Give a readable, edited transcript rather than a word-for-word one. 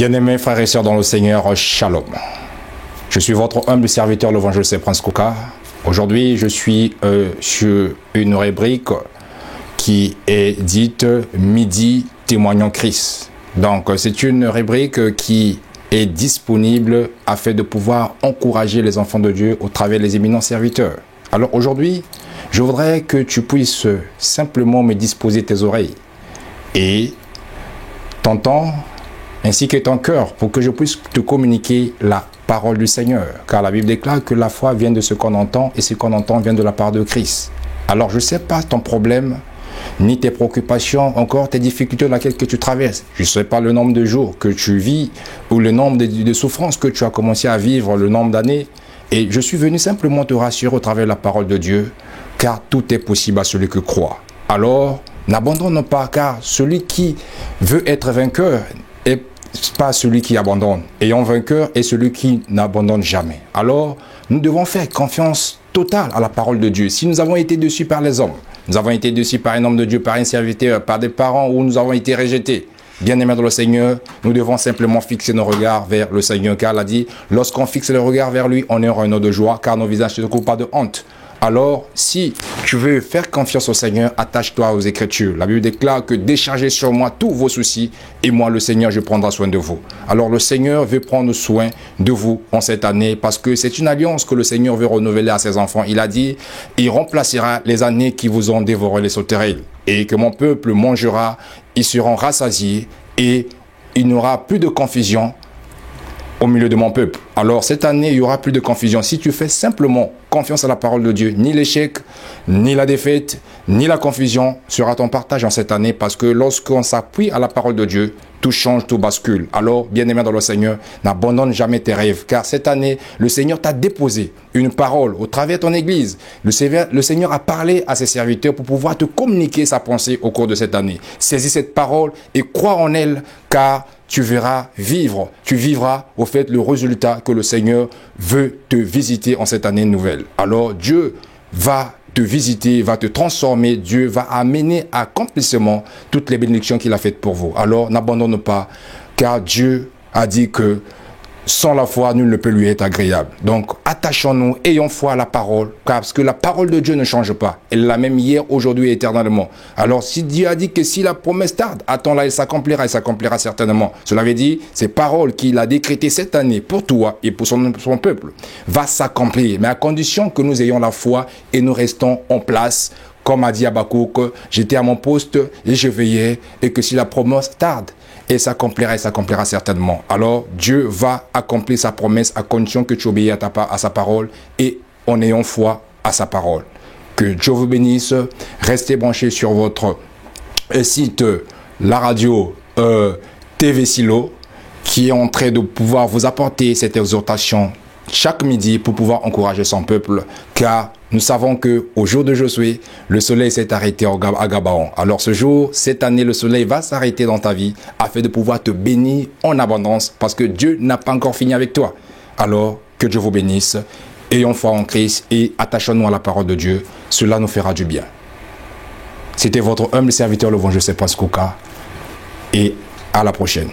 Bien-aimés frères et sœurs dans le Seigneur, Shalom. Je suis votre humble serviteur, l'évangéliste Prince Kouka. Aujourd'hui, je suis sur une rubrique qui est dite « Midi témoignant Christ ». Donc, c'est une rubrique qui est disponible afin de pouvoir encourager les enfants de Dieu au travers des éminents serviteurs. Alors aujourd'hui, je voudrais que tu puisses simplement me disposer tes oreilles et ton temps ainsi que ton cœur pour que je puisse te communiquer la parole du Seigneur. Car la Bible déclare que la foi vient de ce qu'on entend et ce qu'on entend vient de la part de Christ. Alors je ne sais pas ton problème, ni tes préoccupations, encore tes difficultés dans lesquelles tu traverses. Je ne sais pas le nombre de jours que tu vis ou le nombre de souffrances que tu as commencé à vivre, le nombre d'années. Et je suis venu simplement te rassurer au travers de la parole de Dieu, car tout est possible à celui qui croit. Alors, n'abandonne pas, car celui qui veut être vainqueur n'est pas celui qui abandonne. Ayant vainqueur est celui qui n'abandonne jamais. Alors, nous devons faire confiance totale à la parole de Dieu. Si nous avons été déçus par les hommes, nous avons été déçus par un homme de Dieu, par un serviteur, par des parents où nous avons été rejetés, bien-aimés dans le Seigneur, nous devons simplement fixer nos regards vers le Seigneur, car il a dit, lorsqu'on fixe le regard vers lui, on aura un eau de joie, car nos visages ne se couvrent pas de honte. Alors, si tu veux faire confiance au Seigneur, attache-toi aux Écritures. La Bible déclare que déchargez sur moi tous vos soucis et moi, le Seigneur, je prendrai soin de vous. Alors, le Seigneur veut prendre soin de vous en cette année parce que c'est une alliance que le Seigneur veut renouveler à ses enfants. Il a dit, il remplacera les années qui vous ont dévoré les sauterelles et que mon peuple mangera, ils seront rassasiés et il n'y aura plus de confusion au milieu de mon peuple. Alors cette année, il n'y aura plus de confusion. Si tu fais simplement confiance à la parole de Dieu, ni l'échec, ni la défaite, ni la confusion sera ton partage en cette année parce que lorsqu'on s'appuie à la parole de Dieu, tout change, tout bascule. Alors, bien-aimé dans le Seigneur, n'abandonne jamais tes rêves car cette année, le Seigneur t'a déposé une parole au travers de ton église. Le Seigneur a parlé à ses serviteurs pour pouvoir te communiquer sa pensée au cours de cette année. Saisis cette parole et crois en elle car tu verras vivre, tu vivras au fait le résultat que le Seigneur veut te visiter en cette année nouvelle. Alors Dieu va te visiter, va te transformer, Dieu va amener à accomplissement toutes les bénédictions qu'il a faites pour vous. Alors n'abandonne pas, car Dieu a dit que sans la foi, nul ne peut lui être agréable. Donc, attachons-nous, ayons foi à la parole, parce que la parole de Dieu ne change pas. Elle est la même hier, aujourd'hui et éternellement. Alors, si Dieu a dit que si la promesse tarde, attends-la, elle s'accomplira certainement. Cela veut dire, ces paroles qu'il a décrétées cette année pour toi et pour son peuple, va s'accomplir. Mais à condition que nous ayons la foi et nous restons en place, comme a dit Habakkuk, j'étais à mon poste et je veillais, et que si la promesse tarde, et s'accomplira certainement. Alors, Dieu va accomplir sa promesse à condition que tu obéis à sa parole et en ayant foi à sa parole. Que Dieu vous bénisse. Restez branchés sur votre site, la radio TV Silo, qui est en train de pouvoir vous apporter cette exhortation chaque midi pour pouvoir encourager son peuple, car nous savons que au jour de Josué, le soleil s'est arrêté à Gabaon. Alors ce jour, cette année, le soleil va s'arrêter dans ta vie afin de pouvoir te bénir en abondance parce que Dieu n'a pas encore fini avec toi. Alors que Dieu vous bénisse, ayons foi en Christ et attachons-nous à la parole de Dieu. Cela nous fera du bien. C'était votre humble serviteur, l'évangéliste Prince Kouka, et à la prochaine.